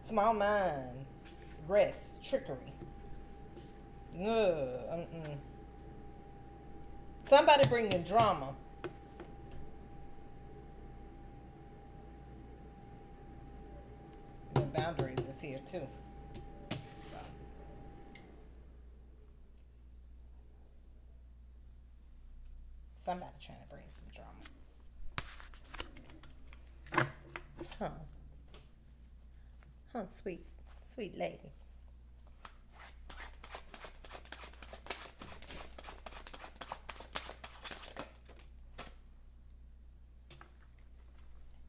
small mind, rest, trickery. Somebody bringing drama. The boundaries is here too. Somebody trying to bring some drama. Huh, sweet lady.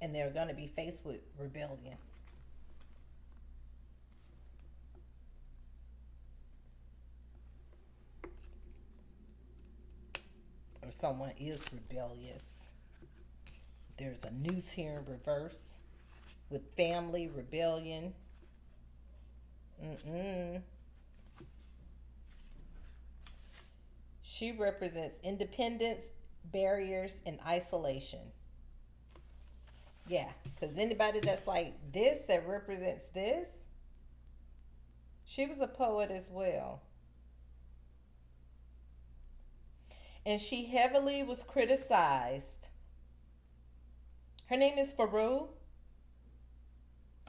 And they're going to be faced with rebellion. Or someone is rebellious. There's a noose here in reverse with family, rebellion. She represents independence, barriers, and isolation. Yeah, because anybody that's like this, that represents this, she was a poet as well. And she heavily was criticized. Her name is Faru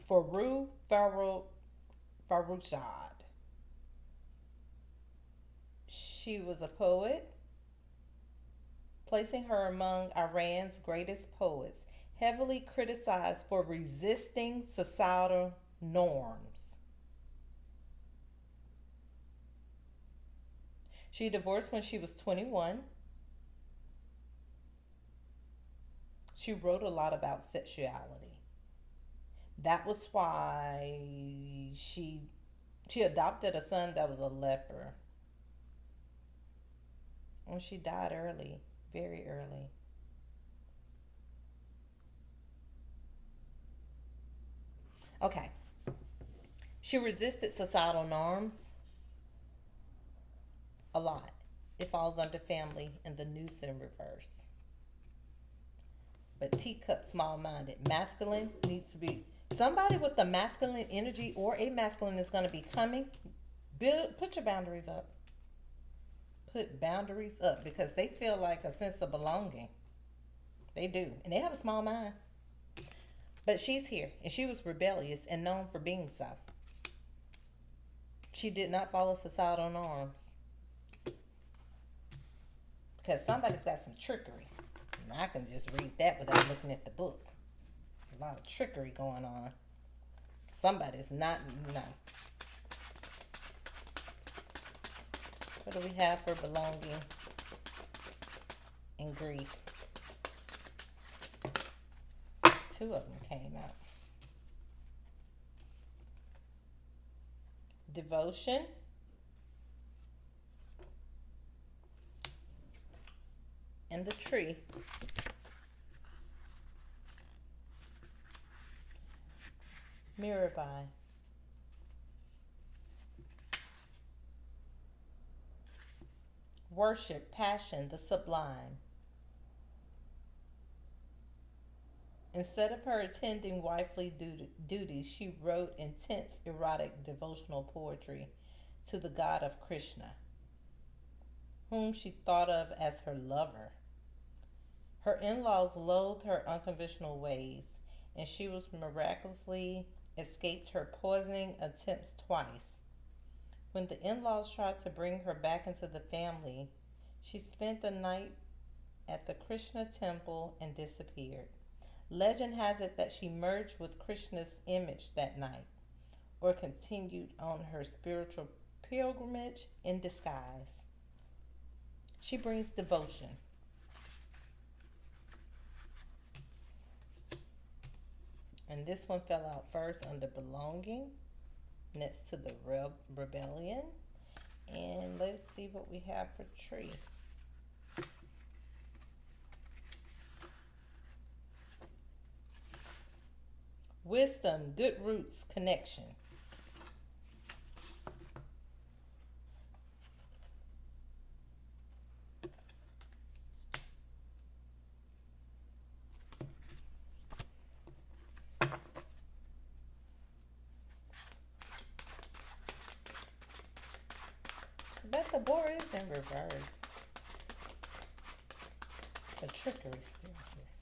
Farrokhzad. She was a poet, placing her among Iran's greatest poets, heavily criticized for resisting societal norms. She divorced when she was 21. She wrote a lot about sexuality. That was why she adopted a son that was a leper. And she died early, very early. Okay. She resisted societal norms a lot. It falls under family and the noose in reverse. But teacup, small minded. Masculine needs to be somebody with the masculine energy or a masculine is going to be coming. Put your boundaries up. Put boundaries up because they feel like a sense of belonging. They do. And they have a small mind. But she's here and she was rebellious and known for being so. She did not follow societal norms. Because somebody's got some trickery. And I can just read that without looking at the book. There's a lot of trickery going on. Somebody's not, no. What do we have for belonging and grief? Two of them came out. Devotion. And the tree. Mirabai. worship, passion, the sublime. Instead of her attending wifely duties, she wrote intense erotic devotional poetry to the god of Krishna, whom she thought of as her lover. Her in laws loathed her unconventional ways, and she was miraculously escaped her poisoning attempts twice. When the in laws tried to bring her back into the family, she spent the night at the Krishna temple and disappeared. Legend has it that she merged with Krishna's image that night, or continued on her spiritual pilgrimage in disguise. She brings devotion. And this one fell out first under belonging, next to the rebellion. And let's see what we have for tree. Wisdom, good roots, connection. But the board is in reverse. The trickery still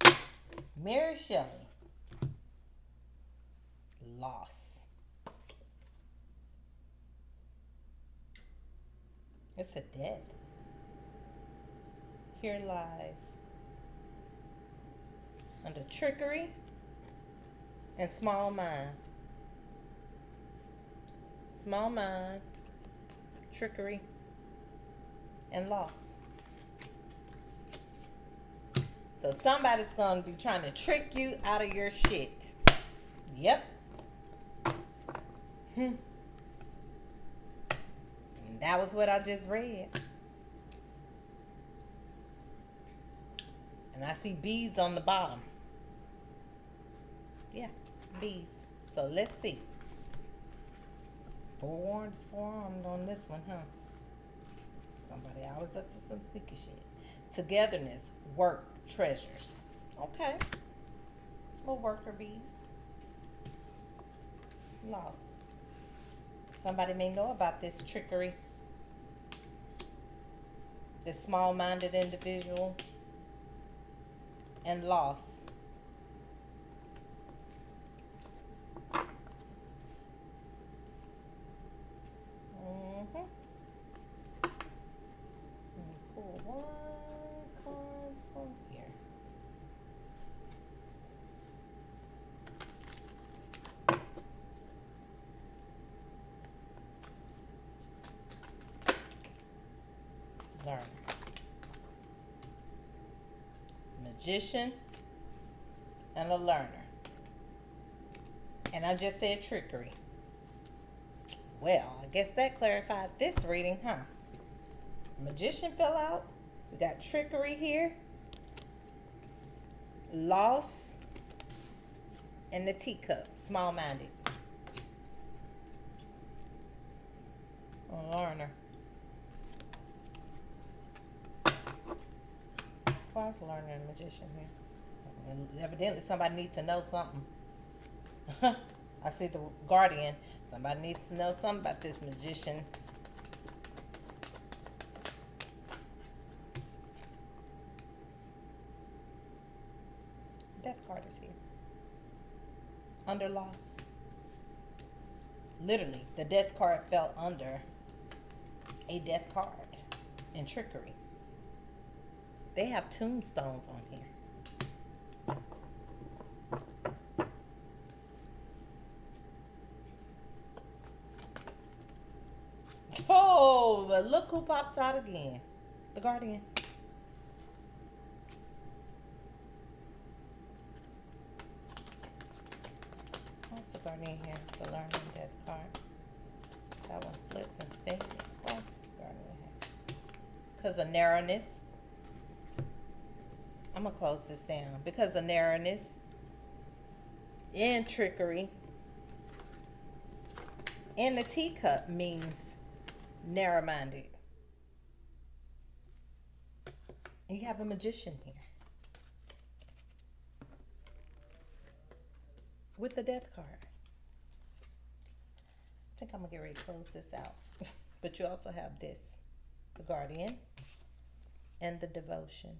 here. Mary Shelley. Loss. It's a death. Here lies under trickery and small mind. Small mind, trickery, and loss. So somebody's going to be trying to trick you out of your shit. Yep. And that was what I just read. And I see bees on the bottom. Yeah, bees. So let's see. Forewarned, forearmed on this one, huh? Somebody always up to some sneaky shit. Togetherness, work, treasures. Okay. Little worker bees. Loss. Somebody may know about this trickery. This small-minded individual. And loss. Pull one card from here. Learn. Magician and a learner. And I just said trickery. Well, I guess that clarified this reading, huh? Magician fell out. We got trickery here. Loss. And the teacup. Small-minded. A learner. Why is a learner and magician here? And evidently somebody needs to know something. I see the guardian. Somebody needs to know something about this magician. Death card is here. Under loss. Literally, the death card fell under a death card in trickery. They have tombstones on here. Oh, but look who pops out again. The guardian. What's the guardian here? The learning death card. That one flipped and stayed. What's the guardian here? Because of narrowness. I'm going to close this down. Because of narrowness and trickery. And the teacup means narrow-minded. And you have a magician here with the death card. I think I'm gonna get ready to close this out. But you also have this, the guardian and the devotion.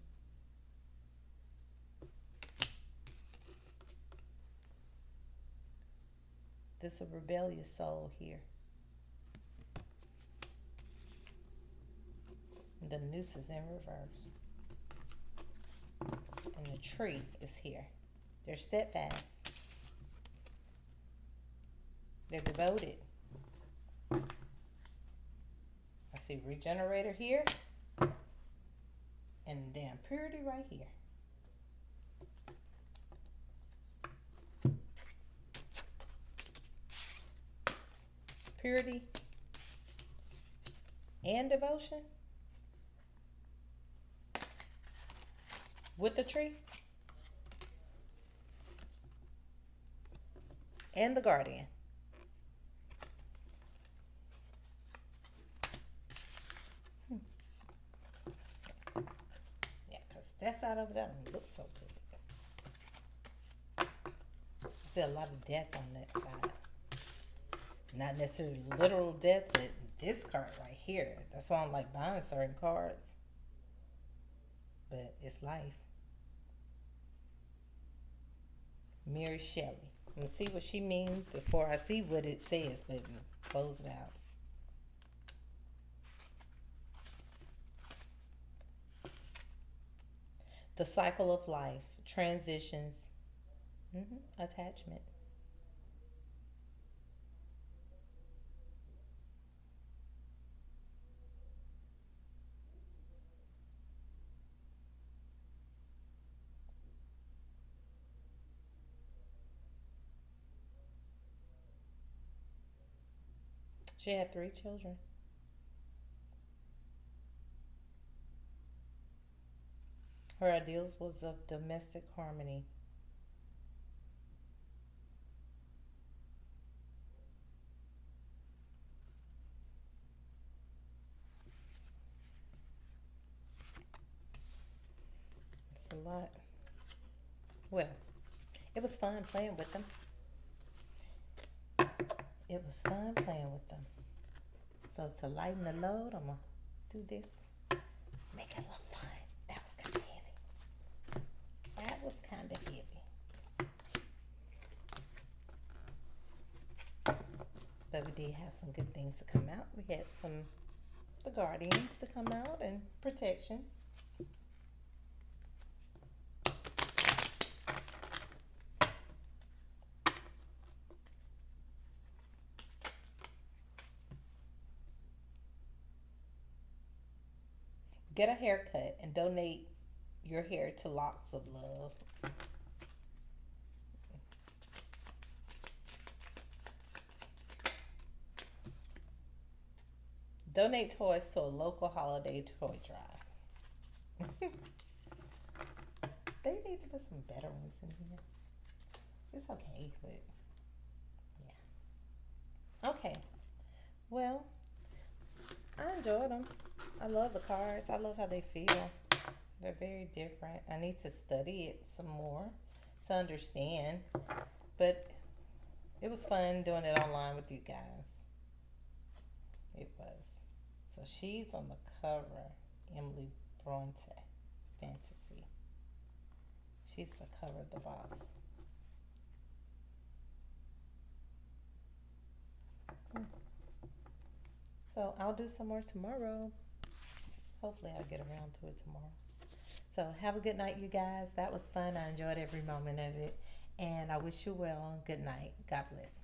This is a rebellious soul here. And the noose is in reverse. And the tree is here. They're steadfast. They're devoted. I see regenerator here. And damn purity right here. Purity and devotion with the tree and the guardian. Yeah, because that side over there doesn't look so good. I see a lot of death on that side. Not necessarily literal death, but this card right here. That's why I don't like buying certain cards. But it's life. Mary Shelley. I'm going to see what she means before I see what it says, but close it out. The cycle of life, transitions, attachment. She had 3 children. Her ideals was of domestic harmony. It's a lot. Well, it was fun playing with them. It was fun playing with them. So to lighten the load, I'm going to do this. Make it a little fun. That was kind of heavy. That was kind of heavy. But we did have some good things to come out. We had the guardians to come out and protection. Get a haircut and donate your hair to Locks of Love. Donate toys to a local holiday toy drive. They need to put some better ones in here. It's okay, but yeah. Okay. Well, I enjoyed them. I love the cards. I love how they feel. They're very different. I need to study it some more to understand. But it was fun doing it online with you guys. It was. So she's on the cover, Emily Bronte, Fantasy. She's the cover of the box. So I'll do some more tomorrow. Hopefully I'll get around to it tomorrow. So have a good night, you guys. That was fun. I enjoyed every moment of it. And I wish you well. Good night. God bless.